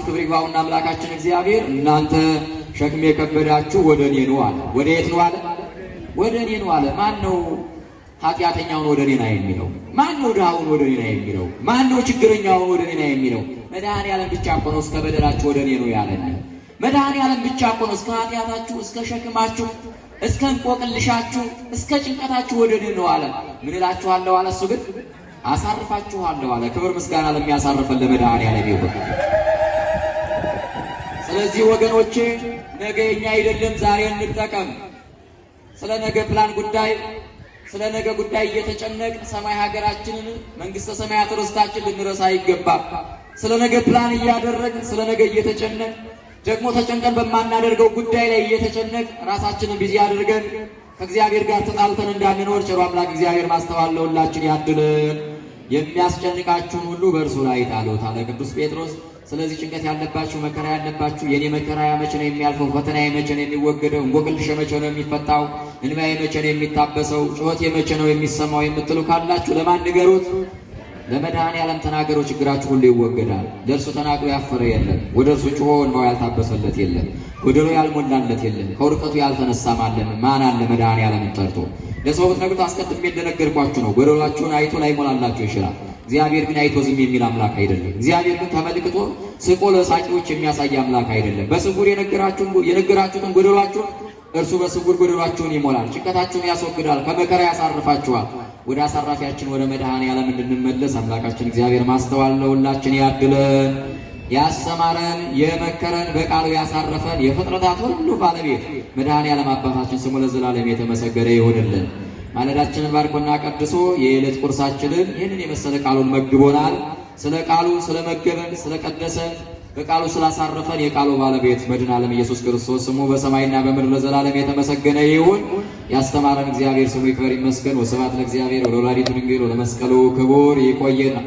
ክብር ይግባውና አምላካችን እግዚአብሔር እናንተ ሸክም የከበዳችሁ ወደ እኔ ኑ አለ። ወደ የት ኑ አለ? ወደ እኔ ኑ አለ። ማን ነው ኃጢአተኛውን ወደ እኔ ና የሚለው? ማን ነው ድሃውን ወደ እኔ ና የሚለው? ማን ነው ችግረኛውን ወደ እኔ ና የሚለው? መድኃኔዓለም ብቻ እኮ ነው እስከ በደላችሁ ወደ እኔ ኑ ያለን። መድኃኔዓለም ብቻ እኮ ነው እስከ ኃጢአታችሁ፣ እስከ ሸክማችሁ፣ እስከ እንቆቅልሻችሁ፣ እስከ ጭንቀታችሁ ወደ እኔ ነው አለ። ምን እላችኋለሁ አለ? እሱ ግን አሳርፋችኋለሁ አለ። ክብር ምስጋና ለሚያሳርፈን ለመድኃኔዓለም ይሁን። ስለዚህ ወገኖቼ ነገ የኛ አይደለም፣ ዛሬ እንጠቀም። ስለ ነገ ፕላን ጉዳይ ስለ ነገ ጉዳይ እየተጨነቅ ሰማይ ሀገራችንን መንግስተ ሰማያት ርስታችን ልንረሳ አይገባም። ስለ ነገ ፕላን እያደረግን ስለ ነገ እየተጨነቅ ደግሞ ተጨንቀን በማናደርገው ጉዳይ ላይ እየተጨነቅ ራሳችንን ቢዚ አድርገን ከእግዚአብሔር ጋር ተጣልተን እንዳንኖር ቸሩ አምላክ እግዚአብሔር ማስተዋል ለሁላችን ያድልን። የሚያስጨንቃችሁን ሁሉ በእርሱ ላይ ጣሉት አለ ቅዱስ ጴጥሮስ። ስለዚህ ጭንቀት ያለባችሁ መከራ ያለባችሁ የኔ መከራ መቼ ነው የሚያልፈው? ፈተና መቼ ነው የሚወገደው? እንቆቅልሽ መቼ ነው የሚፈታው? እንባዬ መቼ ነው የሚታበሰው? ጩኸቴ መቼ ነው የሚሰማው የምትሉ ካላችሁ ለማን ንገሩት? ለመድኃኔዓለም ተናገሩ። ችግራችሁ ሁሉ ይወገዳል። ለእርሱ ተናግሮ ያፈረ የለም። ወደ እርሱ ጮሆ እንባው ያልታበሰለት የለም። ጎደሎ ያልሞላለት የለም። ከውድቀቱ ያልተነሳ ማን አለ? መድኃኔዓለምን ጠርቶ ለሰው ብትነግሩት አስቀድሜ እንደነገርኳችሁ ነው። ጎደሏችሁን አይቶ ላይሞላላችሁ ይችላል። እግዚአብሔር ግን አይቶ ዝም የሚል አምላክ አይደለም። እግዚአብሔር ግን ተመልክቶ ስቆ ለሳቂዎች የሚያሳይ አምላክ አይደለም። በስውር የነገራችሁትን ጎደሏችሁን እርሱ በስውር ጎደሏችሁን ይሞላል። ጭንቀታችሁን ያስወግዳል። ከመከራ ያሳርፋችኋል። ወደ አሳራፊያችን ወደ መድኃኔዓለም እንድንመለስ አምላካችን እግዚአብሔር ማስተዋል ለሁላችን ያድለን። ያስተማረን የመከረን በቃሉ ያሳረፈን የፍጥረታት ሁሉ ባለቤት መድኃኔዓለም አባታችን ስሙ ለዘላለም የተመሰገነ ይሁንልን። ማለዳችንን ባርኮና ቀድሶ የዕለት ቁርሳችንን ይህንን የመሰለ ቃሉን መግቦናል። ስለ ቃሉ ስለመገበን ስለቀደሰን በቃሉ ስላሳረፈን የቃሉ ባለቤት መድኃኔዓለም ኢየሱስ ክርስቶስ ስሙ በሰማይና በምድር ለዘላለም የተመሰገነ ይሁን። ያስተማረን እግዚአብሔር ስሙ ይክበር ይመስገን። ወስብሐት ለእግዚአብሔር ወለወላዲቱ ድንግል ወለመስቀሉ ክቡር። ይቆየን።